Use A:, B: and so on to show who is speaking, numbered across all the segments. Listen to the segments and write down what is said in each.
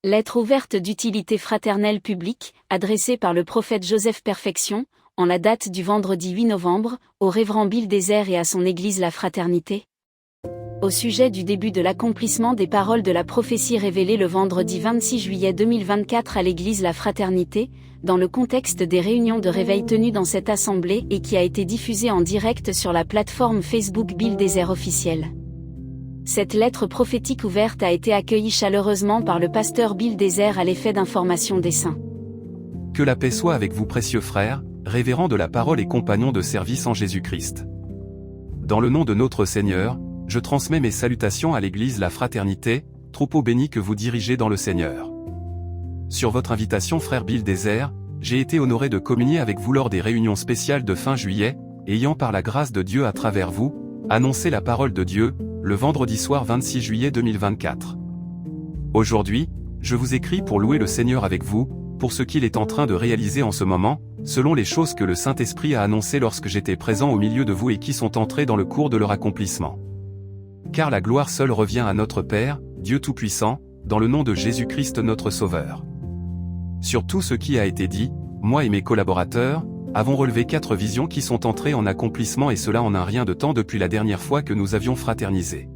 A: Lettre ouverte d'utilité fraternelle publique, adressée par le prophète Joseph Perfection, en la date du vendredi 8 novembre, au révérend Bill Désert et à son église La Fraternité. Au sujet du début de l'accomplissement des paroles de la prophétie révélée le vendredi 26 juillet 2024 à l'église La Fraternité, dans le contexte des réunions de réveil tenues dans cette assemblée et qui a été diffusée en direct sur la plateforme Facebook Bill Désert officiel. Cette lettre prophétique ouverte a été accueillie chaleureusement par le pasteur Bill Désert à l'effet d'information des saints.
B: Que la paix soit avec vous précieux frères, révérends de la parole et compagnons de service en Jésus-Christ. Dans le nom de notre Seigneur, je transmets mes salutations à l'église La Fraternité, troupeau béni que vous dirigez dans le Seigneur. Sur votre invitation frère Bill Désert, j'ai été honoré de communier avec vous lors des réunions spéciales de fin juillet, ayant par la grâce de Dieu à travers vous, annoncé la parole de Dieu, le vendredi soir 26 juillet 2024. Aujourd'hui, je vous écris pour louer le Seigneur avec vous, pour ce qu'il est en train de réaliser en ce moment, selon les choses que le Saint-Esprit a annoncées lorsque j'étais présent au milieu de vous et qui sont entrées dans le cours de leur accomplissement. Car la gloire seule revient à notre Père, Dieu Tout-Puissant, dans le nom de Jésus-Christ notre Sauveur. Sur tout ce qui a été dit, moi et mes collaborateurs, avons relevé 4 visions qui sont entrées en accomplissement et cela en un rien de temps depuis la dernière fois que nous avions fraternisé.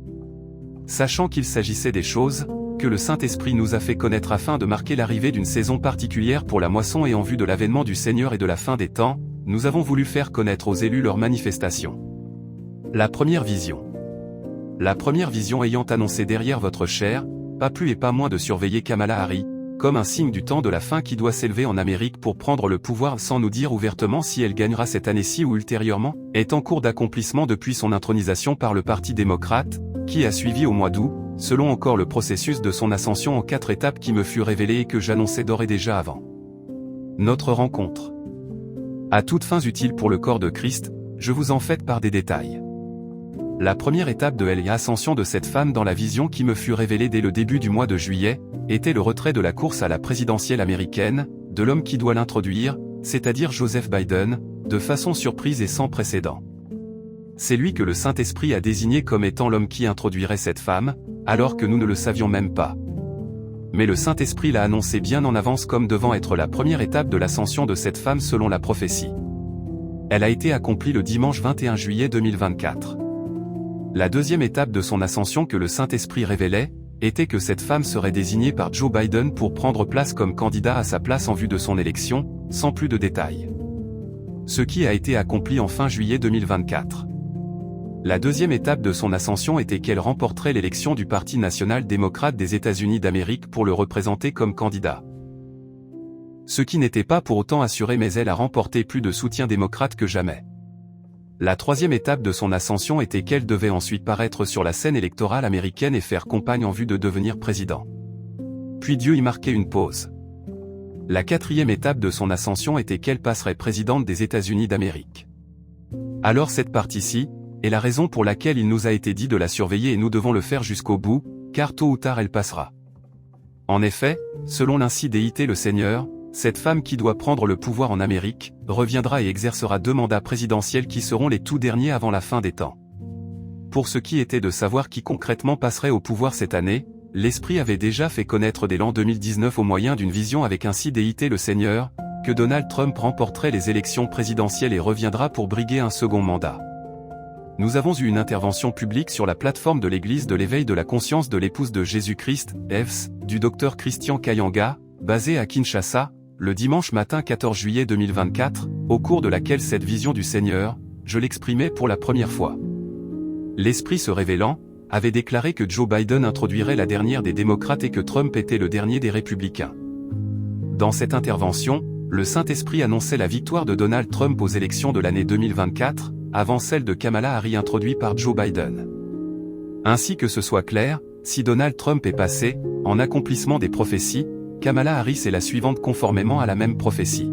B: Sachant qu'il s'agissait des choses que le Saint-Esprit nous a fait connaître afin de marquer l'arrivée d'une saison particulière pour la moisson et en vue de l'avènement du Seigneur et de la fin des temps, nous avons voulu faire connaître aux élus leur manifestation. La première vision. La première vision ayant annoncé derrière votre chair, pas plus et pas moins de surveiller Kamala Harris, comme un signe du temps de la fin qui doit s'élever en Amérique pour prendre le pouvoir sans nous dire ouvertement si elle gagnera cette année-ci ou ultérieurement, est en cours d'accomplissement depuis son intronisation par le Parti démocrate, qui a suivi au mois d'août, selon encore le processus de son ascension en 4 étapes qui me fut révélé et que j'annonçais d'ores et déjà avant. Notre rencontre. À toutes fins utiles pour le corps de Christ, je vous en fais part des détails. La première étape de l'ascension de cette femme dans la vision qui me fut révélée dès le début du mois de juillet, était le retrait de la course à la présidentielle américaine, de l'homme qui doit l'introduire, c'est-à-dire Joseph Biden, de façon surprise et sans précédent. C'est lui que le Saint-Esprit a désigné comme étant l'homme qui introduirait cette femme, alors que nous ne le savions même pas. Mais le Saint-Esprit l'a annoncé bien en avance comme devant être la première étape de l'ascension de cette femme selon la prophétie. Elle a été accomplie le dimanche 21 juillet 2024. La deuxième étape de son ascension que le Saint-Esprit révélait, était que cette femme serait désignée par Joe Biden pour prendre place comme candidat à sa place en vue de son élection, sans plus de détails. Ce qui a été accompli en fin juillet 2024. La deuxième étape de son ascension était qu'elle remporterait l'élection du Parti national démocrate des États-Unis d'Amérique pour le représenter comme candidat. Ce qui n'était pas pour autant assuré mais elle a remporté plus de soutien démocrate que jamais. La troisième étape de son ascension était qu'elle devait ensuite paraître sur la scène électorale américaine et faire campagne en vue de devenir président. Puis Dieu y marquait une pause. La quatrième étape de son ascension était qu'elle passerait présidente des États-Unis d'Amérique. Alors cette partie-ci est la raison pour laquelle il nous a été dit de la surveiller et nous devons le faire jusqu'au bout, car tôt ou tard elle passera. En effet, selon l'ainsi déité le Seigneur, cette femme qui doit prendre le pouvoir en Amérique, reviendra et exercera 2 mandats présidentiels qui seront les tout derniers avant la fin des temps. Pour ce qui était de savoir qui concrètement passerait au pouvoir cette année, l'Esprit avait déjà fait connaître dès l'an 2019 au moyen d'une vision avec ainsi déité le Seigneur, que Donald Trump remporterait les élections présidentielles et reviendra pour briguer un second mandat. Nous avons eu une intervention publique sur la plateforme de l'Église de l'éveil de la conscience de l'épouse de Jésus-Christ, EVS, du Dr Christian Kayanga, basé à Kinshasa, le dimanche matin 14 juillet 2024, au cours de laquelle cette vision du Seigneur, je l'exprimais pour la première fois. L'Esprit se révélant, avait déclaré que Joe Biden introduirait la dernière des démocrates et que Trump était le dernier des républicains. Dans cette intervention, le Saint-Esprit annonçait la victoire de Donald Trump aux élections de l'année 2024, avant celle de Kamala Harris introduite par Joe Biden. Ainsi que ce soit clair, si Donald Trump est passé, en accomplissement des prophéties, Kamala Harris est la suivante conformément à la même prophétie.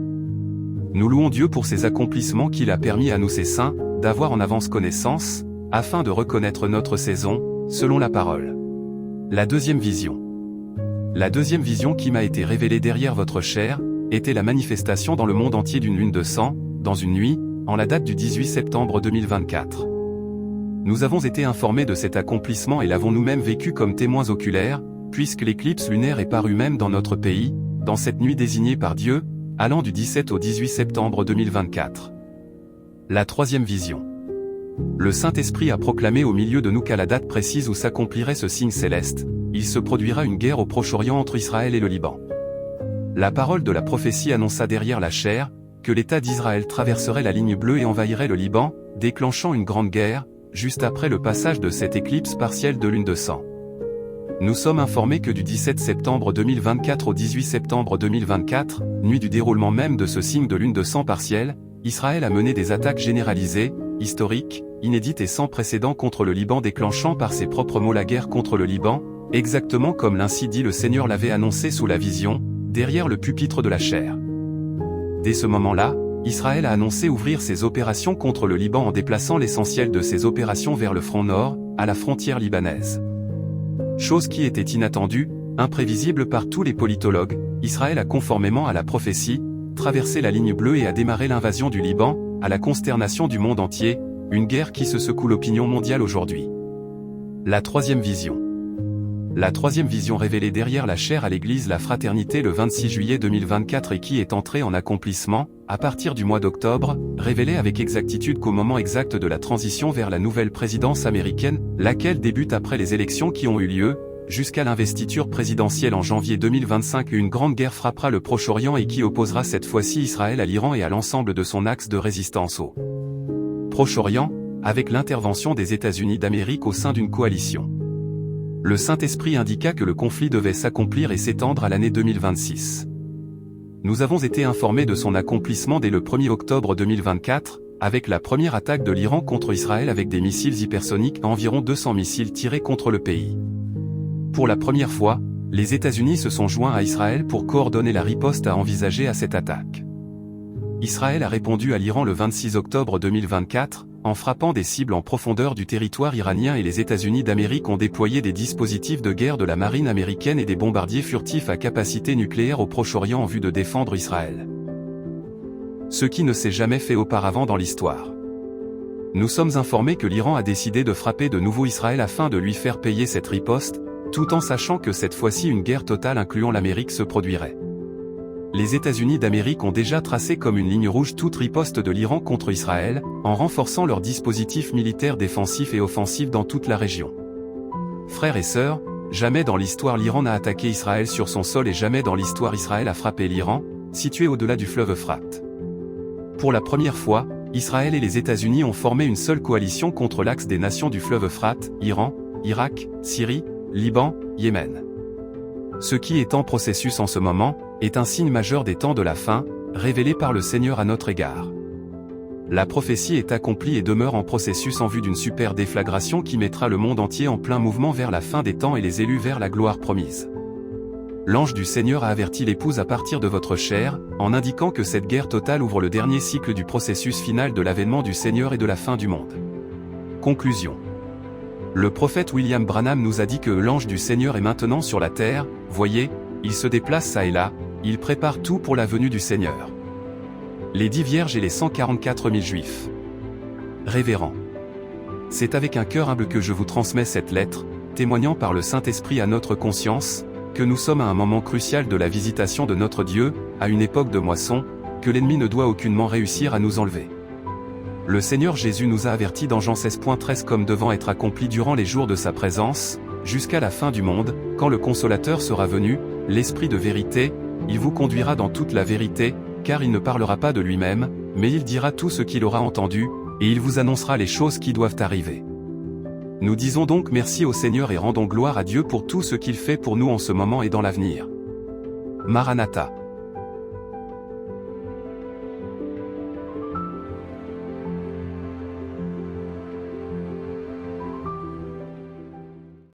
B: Nous louons Dieu pour ses accomplissements qu'il a permis à nous ses saints, d'avoir en avance connaissance, afin de reconnaître notre saison, selon la parole. La deuxième vision. La deuxième vision qui m'a été révélée derrière votre chair, était la manifestation dans le monde entier d'une lune de sang, dans une nuit, en la date du 18 septembre 2024. Nous avons été informés de cet accomplissement et l'avons nous-mêmes vécu comme témoins oculaires, puisque l'éclipse lunaire est parue même dans notre pays, dans cette nuit désignée par Dieu, allant du 17 au 18 septembre 2024. La troisième vision. Le Saint-Esprit a proclamé au milieu de nous qu'à la date précise où s'accomplirait ce signe céleste, il se produira une guerre au Proche-Orient entre Israël et le Liban. La parole de la prophétie annonça derrière la chair, que l'État d'Israël traverserait la ligne bleue et envahirait le Liban, déclenchant une grande guerre, juste après le passage de cette éclipse partielle de lune de sang. Nous sommes informés que du 17 septembre 2024 au 18 septembre 2024, nuit du déroulement même de ce signe de lune de sang partielle, Israël a mené des attaques généralisées, historiques, inédites et sans précédent contre le Liban, déclenchant par ses propres mots la guerre contre le Liban, exactement comme l'ainsi dit le Seigneur l'avait annoncé sous la vision, derrière le pupitre de la chair. Dès ce moment-là, Israël a annoncé ouvrir ses opérations contre le Liban en déplaçant l'essentiel de ses opérations vers le front nord, à la frontière libanaise. Chose qui était inattendue, imprévisible par tous les politologues, Israël a conformément à la prophétie, traversé la ligne bleue et a démarré l'invasion du Liban, à la consternation du monde entier, une guerre qui se secoue l'opinion mondiale aujourd'hui. La troisième vision. La troisième vision révélée derrière la chair à l'église La Fraternité le 26 juillet 2024 et qui est entrée en accomplissement, à partir du mois d'octobre, révélait avec exactitude qu'au moment exact de la transition vers la nouvelle présidence américaine, laquelle débute après les élections qui ont eu lieu, jusqu'à l'investiture présidentielle en janvier 2025, une grande guerre frappera le Proche-Orient et qui opposera cette fois-ci Israël à l'Iran et à l'ensemble de son axe de résistance au Proche-Orient, avec l'intervention des États-Unis d'Amérique au sein d'une coalition. Le Saint-Esprit indiqua que le conflit devait s'accomplir et s'étendre à l'année 2026. Nous avons été informés de son accomplissement dès le 1er octobre 2024, avec la première attaque de l'Iran contre Israël avec des missiles hypersoniques, environ 200 missiles tirés contre le pays. Pour la première fois, les États-Unis se sont joints à Israël pour coordonner la riposte à envisager à cette attaque. Israël a répondu à l'Iran le 26 octobre 2024, en frappant des cibles en profondeur du territoire iranien, et les États-Unis d'Amérique ont déployé des dispositifs de guerre de la marine américaine et des bombardiers furtifs à capacité nucléaire au Proche-Orient en vue de défendre Israël. Ce qui ne s'est jamais fait auparavant dans l'histoire. Nous sommes informés que l'Iran a décidé de frapper de nouveau Israël afin de lui faire payer cette riposte, tout en sachant que cette fois-ci une guerre totale incluant l'Amérique se produirait. Les États-Unis d'Amérique ont déjà tracé comme une ligne rouge toute riposte de l'Iran contre Israël, en renforçant leurs dispositifs militaires défensifs et offensifs dans toute la région. Frères et sœurs, jamais dans l'histoire l'Iran n'a attaqué Israël sur son sol et jamais dans l'histoire Israël a frappé l'Iran, situé au-delà du fleuve Euphrate. Pour la première fois, Israël et les États-Unis ont formé une seule coalition contre l'axe des nations du fleuve Euphrate, Iran, Irak, Syrie, Liban, Yémen. Ce qui est en processus en ce moment, est un signe majeur des temps de la fin, révélé par le Seigneur à notre égard. La prophétie est accomplie et demeure en processus en vue d'une super déflagration qui mettra le monde entier en plein mouvement vers la fin des temps et les élus vers la gloire promise. L'ange du Seigneur a averti l'épouse à partir de votre chair, en indiquant que cette guerre totale ouvre le dernier cycle du processus final de l'avènement du Seigneur et de la fin du monde. Conclusion. Le prophète William Branham nous a dit que l'ange du Seigneur est maintenant sur la terre, voyez, il se déplace çà et là, il prépare tout pour la venue du Seigneur. Les 10 vierges et les 144 000 juifs. Révérend. C'est avec un cœur humble que je vous transmets cette lettre, témoignant par le Saint-Esprit à notre conscience, que nous sommes à un moment crucial de la visitation de notre Dieu, à une époque de moisson, que l'ennemi ne doit aucunement réussir à nous enlever. Le Seigneur Jésus nous a avertis dans Jean 16.13 comme devant être accompli durant les jours de sa présence, jusqu'à la fin du monde, quand le Consolateur sera venu, l'Esprit de vérité, il vous conduira dans toute la vérité, car il ne parlera pas de lui-même, mais il dira tout ce qu'il aura entendu, et il vous annoncera les choses qui doivent arriver. Nous disons donc merci au Seigneur et rendons gloire à Dieu pour tout ce qu'il fait pour nous en ce moment et dans l'avenir. Maranatha.